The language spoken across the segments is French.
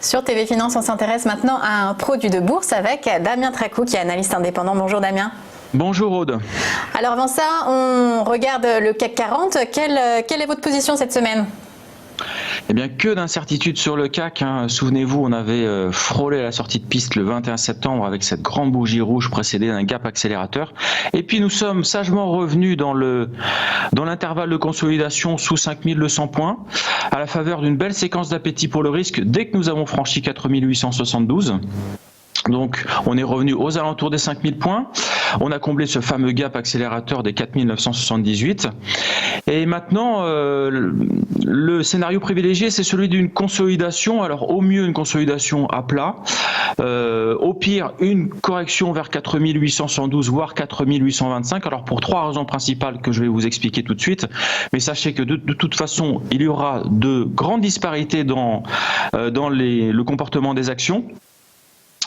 Sur TV Finance, on s'intéresse maintenant à un produit de bourse avec Damien Tracou qui est analyste indépendant. Bonjour Damien. Bonjour Aude. Alors avant ça, on regarde le CAC 40. Quelle est votre position cette semaine ? Eh bien, que d'incertitudes sur le CAC. Souvenez-vous, on avait frôlé la sortie de piste le 21 septembre avec cette grande bougie rouge précédée d'un gap accélérateur. Et puis nous sommes sagement revenus dans l'intervalle de consolidation sous 5200 points, à la faveur d'une belle séquence d'appétit pour le risque dès que nous avons franchi 4872. Donc on est revenu aux alentours des 5000 points, on a comblé ce fameux gap accélérateur des 4978 et maintenant le scénario privilégié c'est celui d'une consolidation, alors au mieux une consolidation à plat, au pire une correction vers 4872 voire 4825, alors pour trois raisons principales que je vais vous expliquer tout de suite, mais sachez que de toute façon il y aura de grandes disparités dans le comportement des actions.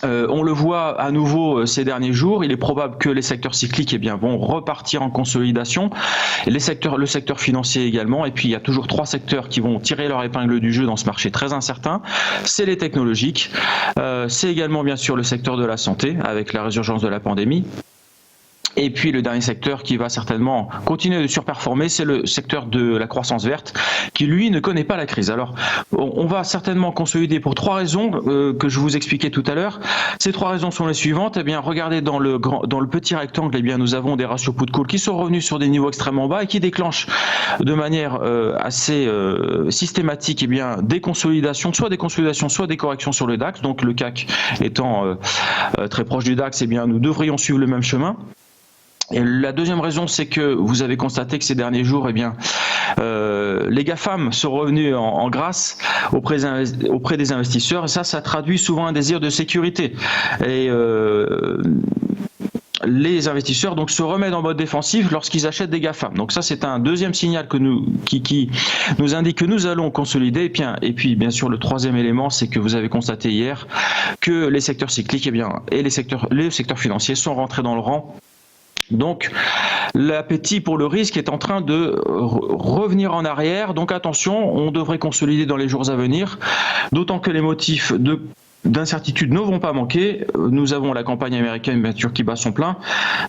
On le voit à nouveau ces derniers jours, il est probable que les secteurs cycliques vont repartir en consolidation, le secteur financier également, et puis il y a toujours trois secteurs qui vont tirer leur épingle du jeu dans ce marché très incertain, c'est les technologiques, c'est également bien sûr le secteur de la santé avec la résurgence de la pandémie. Et puis le dernier secteur qui va certainement continuer de surperformer, c'est le secteur de la croissance verte qui lui ne connaît pas la crise. Alors on va certainement consolider pour trois raisons que je vous expliquais tout à l'heure. Ces trois raisons sont les suivantes. Eh bien regardez dans le petit rectangle, nous avons des ratios put-call qui sont revenus sur des niveaux extrêmement bas et qui déclenchent de manière assez systématique des consolidations, soit des corrections sur le DAX. Donc le CAC étant très proche du DAX, nous devrions suivre le même chemin. Et la deuxième raison, c'est que vous avez constaté que ces derniers jours, les GAFAM sont revenus en grâce auprès des investisseurs, et ça traduit souvent un désir de sécurité. Et les investisseurs se remettent en mode défensif lorsqu'ils achètent des GAFAM. Donc ça, c'est un deuxième signal qui nous indique que nous allons consolider. Et puis bien sûr, le troisième élément, c'est que vous avez constaté hier que les secteurs cycliques et les secteurs financiers sont rentrés dans le rang. Donc l'appétit pour le risque est en train de revenir en arrière, donc attention, on devrait consolider dans les jours à venir, d'autant que les motifs d'incertitude ne vont pas manquer. Nous avons la campagne américaine bien sûr qui bat son plein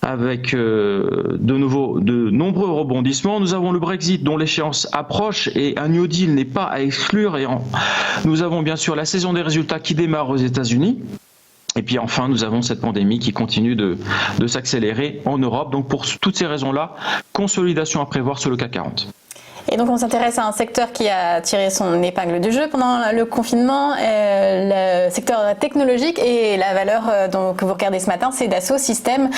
avec de nombreux rebondissements. Nous avons le Brexit dont l'échéance approche et un New Deal n'est pas à exclure, et nous avons bien sûr la saison des résultats qui démarre aux États-Unis. Et puis enfin, nous avons cette pandémie qui continue de s'accélérer en Europe. Donc pour toutes ces raisons-là, consolidation à prévoir sur le CAC 40. Et donc on s'intéresse à un secteur qui a tiré son épingle du jeu pendant le confinement, le secteur technologique, et la valeur que vous regardez ce matin, c'est Dassault Systèmes.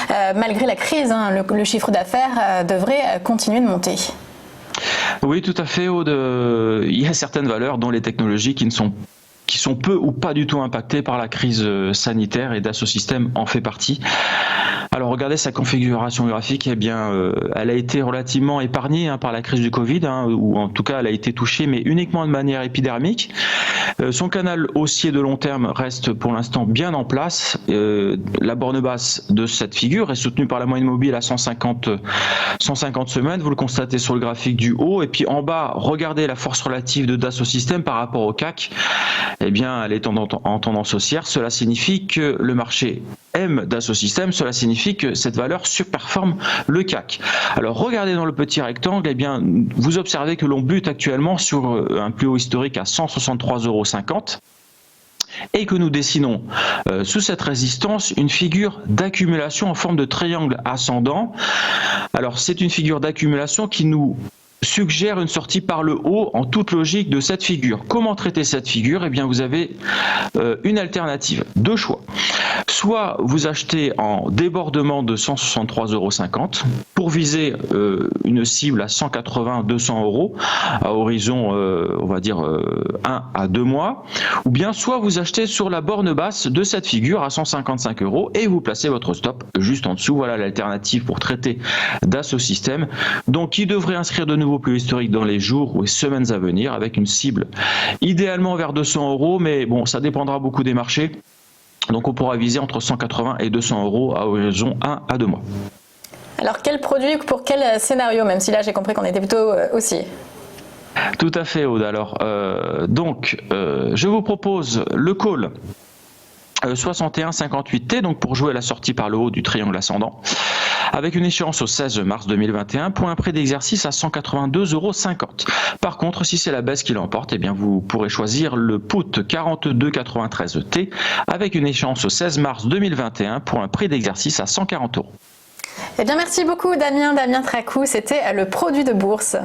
Malgré la crise, le chiffre d'affaires devrait continuer de monter. Oui, tout à fait, Aude. Il y a certaines valeurs dont les technologies qui sont peu ou pas du tout impactés par la crise sanitaire, et Dassault Systèmes en fait partie. Alors regardez sa configuration graphique, elle a été relativement épargnée par la crise du Covid, ou en tout cas elle a été touchée, mais uniquement de manière épidermique. Son canal haussier de long terme reste pour l'instant bien en place. La borne basse de cette figure est soutenue par la moyenne mobile à 150 semaines, vous le constatez sur le graphique du haut, et puis en bas, regardez la force relative de Dassault Systèmes par rapport au CAC. Elle est en tendance haussière. Cela signifie que le marché aime Dassault Systèmes, cela signifie que cette valeur surperforme le CAC. Alors regardez dans le petit rectangle, vous observez que l'on bute actuellement sur un plus haut historique à 163,50 € et que nous dessinons sous cette résistance une figure d'accumulation en forme de triangle ascendant. Alors c'est une figure d'accumulation qui nous suggère une sortie par le haut en toute logique de cette figure. Comment traiter cette figure ? Vous avez une alternative, deux choix. Soit vous achetez en débordement de 163,50 € pour viser une cible à 180-200 € à horizon, 1 à 2 mois, ou bien soit vous achetez sur la borne basse de cette figure à 155 € et vous placez votre stop juste en dessous. Voilà l'alternative pour traiter Dassault Systèmes, donc qui devrait inscrire de nouveau plus historique dans les jours ou les semaines à venir, avec une cible idéalement vers 200 €, mais bon, ça dépendra beaucoup des marchés. Donc on pourra viser entre 180 et 200 € à horizon 1 à 2 mois. Alors quel produit pour quel scénario, même si là j'ai compris qu'on était plutôt haussier? Tout à fait, Aude. Alors, je vous propose le call 61-58T, donc pour jouer à la sortie par le haut du triangle ascendant, avec une échéance au 16 mars 2021 pour un prix d'exercice à 182,50 €. Par contre, si c'est la baisse qui l'emporte, eh bien vous pourrez choisir le put 42,93T avec une échéance au 16 mars 2021 pour un prix d'exercice à 140 €. Eh bien, merci beaucoup Damien Tracou, c'était le produit de bourse.